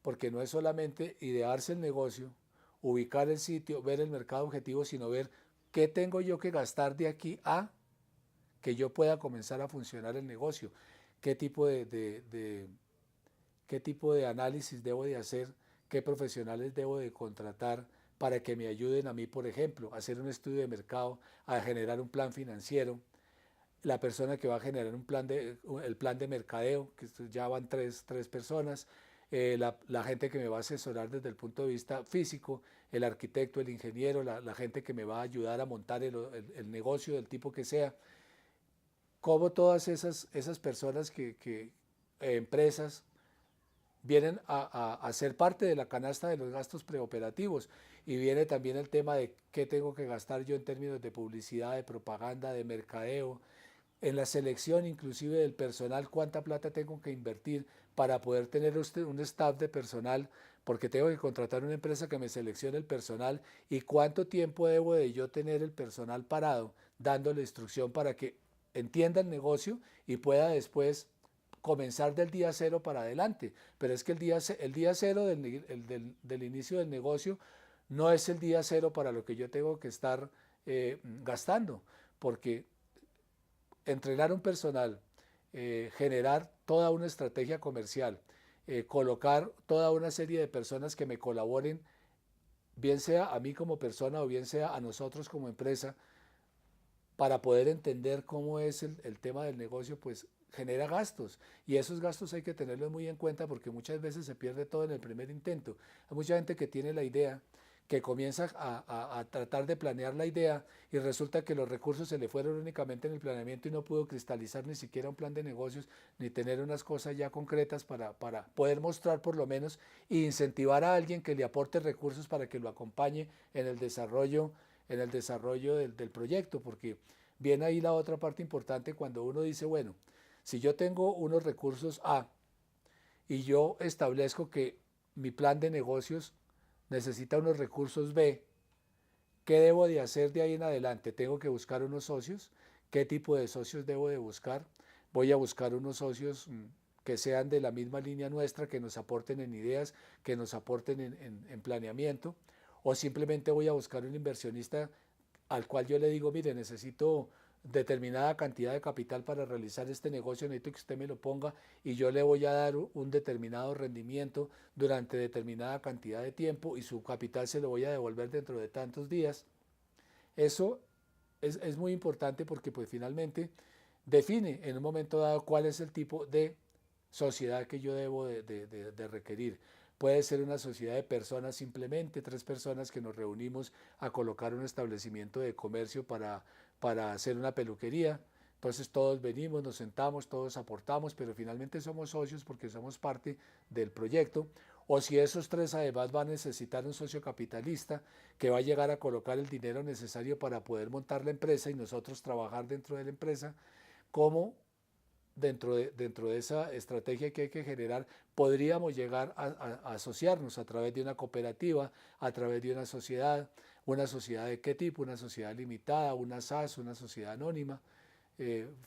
porque no es solamente idearse el negocio, ubicar el sitio, ver el mercado objetivo, sino ver qué tengo yo que gastar de aquí a que yo pueda comenzar a funcionar el negocio, qué tipo qué tipo de análisis debo de hacer, qué profesionales debo de contratar para que me ayuden a mí, por ejemplo, a hacer un estudio de mercado, a generar un plan financiero, la persona que va a generar el plan de mercadeo, que ya van tres personas, la gente que me va a asesorar desde el punto de vista físico, el arquitecto, el ingeniero, la gente que me va a ayudar a montar el negocio del tipo que sea, cómo todas esas personas empresas, vienen a ser parte de la canasta de los gastos preoperativos y viene también el tema de qué tengo que gastar yo en términos de publicidad, de propaganda, de mercadeo, en la selección inclusive del personal, cuánta plata tengo que invertir para poder tener un staff de personal, porque tengo que contratar una empresa que me seleccione el personal y cuánto tiempo debo de yo tener el personal parado dándole instrucción para que entienda el negocio y pueda después comenzar del día cero para adelante. Pero es que el día cero del inicio del negocio no es el día cero para lo que yo tengo que estar gastando, porque entrenar un personal, generar toda una estrategia comercial, colocar toda una serie de personas que me colaboren, bien sea a mí como persona o bien sea a nosotros como empresa, para poder entender cómo es el tema del negocio, pues genera gastos y esos gastos hay que tenerlos muy en cuenta porque muchas veces se pierde todo en el primer intento. Hay mucha gente que tiene la idea, que comienza a tratar de planear la idea y resulta que los recursos se le fueron únicamente en el planeamiento y no pudo cristalizar ni siquiera un plan de negocios ni tener unas cosas ya concretas para poder mostrar por lo menos e incentivar a alguien que le aporte recursos para que lo acompañe en el desarrollo del proyecto, porque viene ahí la otra parte importante cuando uno dice, bueno, si yo tengo unos recursos A y yo establezco que mi plan de negocios necesita unos recursos B, ¿qué debo de hacer de ahí en adelante? ¿Tengo que buscar unos socios? ¿Qué tipo de socios debo de buscar? Voy a buscar unos socios que sean de la misma línea nuestra, que nos aporten en ideas, que nos aporten en planeamiento, o simplemente voy a buscar un inversionista al cual yo le digo, mire, necesito determinada cantidad de capital para realizar este negocio, necesito que usted me lo ponga y yo le voy a dar un determinado rendimiento durante determinada cantidad de tiempo y su capital se lo voy a devolver dentro de tantos días. Eso es muy importante porque pues finalmente define en un momento dado cuál es el tipo de sociedad que yo debo de requerir. Puede ser una sociedad de personas simplemente, tres personas que nos reunimos a colocar un establecimiento de comercio para hacer una peluquería. Entonces todos venimos, nos sentamos, todos aportamos, pero finalmente somos socios porque somos parte del proyecto. O si esos tres además van a necesitar un socio capitalista que va a llegar a colocar el dinero necesario para poder montar la empresa y nosotros trabajar dentro de la empresa, como dentro de esa estrategia que hay que generar, podríamos llegar a asociarnos a través de una cooperativa, a través de una sociedad de qué tipo, una sociedad limitada, una SAS, una sociedad anónima.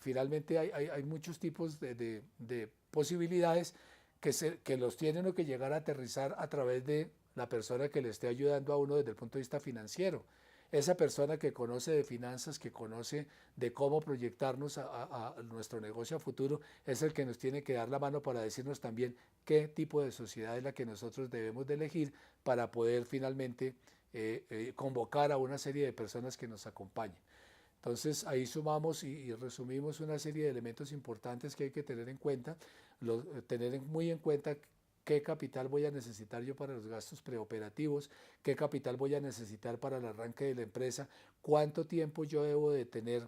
Finalmente hay muchos tipos de posibilidades que los tienen o que llegar a aterrizar a través de la persona que le esté ayudando a uno desde el punto de vista financiero. Esa persona que conoce de finanzas, que conoce de cómo proyectarnos a nuestro negocio a futuro, es el que nos tiene que dar la mano para decirnos también qué tipo de sociedad es la que nosotros debemos de elegir para poder finalmente convocar a una serie de personas que nos acompañen. Entonces ahí sumamos y resumimos una serie de elementos importantes que hay que tener en cuenta, tener muy en cuenta qué capital voy a necesitar yo para los gastos preoperativos, qué capital voy a necesitar para el arranque de la empresa, cuánto tiempo yo debo de tener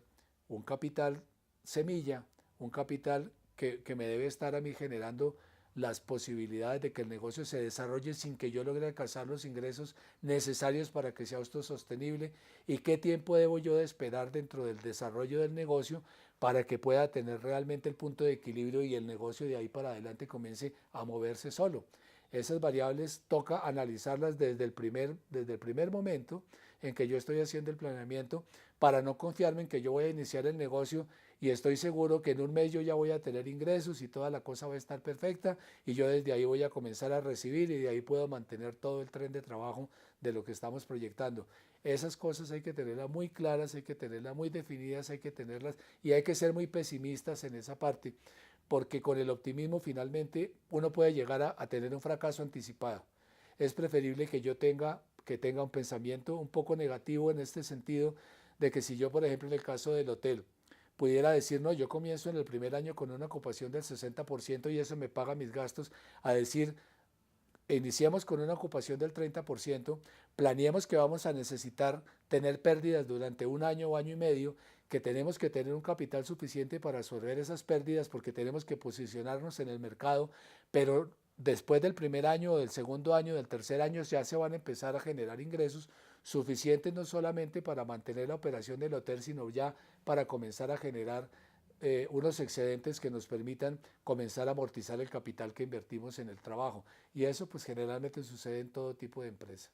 un capital semilla, un capital que me debe estar a mí generando las posibilidades de que el negocio se desarrolle sin que yo logre alcanzar los ingresos necesarios para que sea autosostenible y qué tiempo debo yo de esperar dentro del desarrollo del negocio para que pueda tener realmente el punto de equilibrio y el negocio de ahí para adelante comience a moverse solo. Esas variables toca analizarlas desde el primer momento en que yo estoy haciendo el planeamiento para no confiarme en que yo voy a iniciar el negocio y estoy seguro que en un mes yo ya voy a tener ingresos y toda la cosa va a estar perfecta y yo desde ahí voy a comenzar a recibir y de ahí puedo mantener todo el tren de trabajo de lo que estamos proyectando. Esas cosas hay que tenerlas muy claras, hay que tenerlas muy definidas, hay que tenerlas y hay que ser muy pesimistas en esa parte, porque con el optimismo finalmente uno puede llegar a tener un fracaso anticipado. Es preferible que tenga un pensamiento un poco negativo en este sentido, de que si yo, por ejemplo, en el caso del hotel, pudiera decir, no, yo comienzo en el primer año con una ocupación del 60% y eso me paga mis gastos, a decir, iniciamos con una ocupación del 30%, planeemos que vamos a necesitar tener pérdidas durante un año o año y medio, que tenemos que tener un capital suficiente para absorber esas pérdidas porque tenemos que posicionarnos en el mercado, pero después del primer año, del segundo año, del tercer año ya se van a empezar a generar ingresos suficientes no solamente para mantener la operación del hotel, sino ya para comenzar a generar unos excedentes que nos permitan comenzar a amortizar el capital que invertimos en el trabajo. Y eso pues generalmente sucede en todo tipo de empresa.